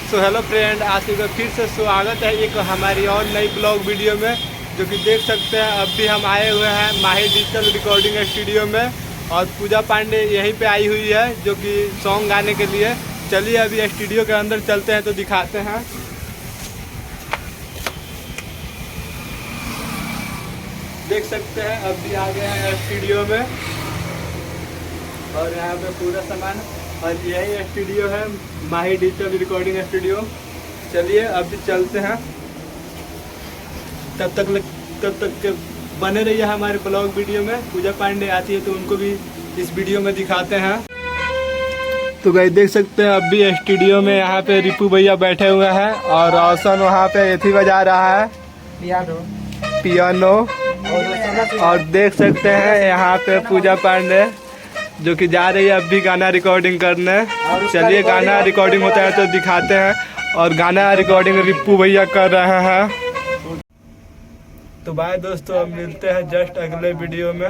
So hello friend, आज के फिर से स्वागत है एक हमारी और नई ब्लॉग वीडियो में। जो कि देख सकते हैं अब भी हम आए हुए हैं माही डिजिटल रिकॉर्डिंग स्टूडियो में और पूजा पांडे यहीं पे आई हुई है जो कि सॉन्ग गाने के लिए। चलिए अभी स्टूडियो के अंदर चलते हैं तो दिखाते हैं। देख सकते हैं अब भी आ गए हैं स्टूडियो में और यहाँ पे पूरा सामान, और यही स्टूडियो है माही डिजिटल रिकॉर्डिंग स्टूडियो। चलिए अभी चलते हैं, तब तक के बने रहिए हमारे ब्लॉग वीडियो में। पूजा पांडे आती है तो उनको भी इस वीडियो में दिखाते हैं। तो गाइस देख सकते हैं अब भी स्टूडियो में यहाँ पे रिपू भैया बैठे हुए हैं और रोशन वहाँ पे एथी बजा रहा है पियानो। और देख सकते हैं यहाँ पे पूजा पांडे जो कि जा रही है अब भी गाना रिकॉर्डिंग करने। चलिए गाना रिकॉर्डिंग होता है तो दिखाते हैं। और गाना रिकॉर्डिंग रिपू भैया कर रहे हैं। तो बाय दोस्तों, अब मिलते हैं जस्ट अगले वीडियो में।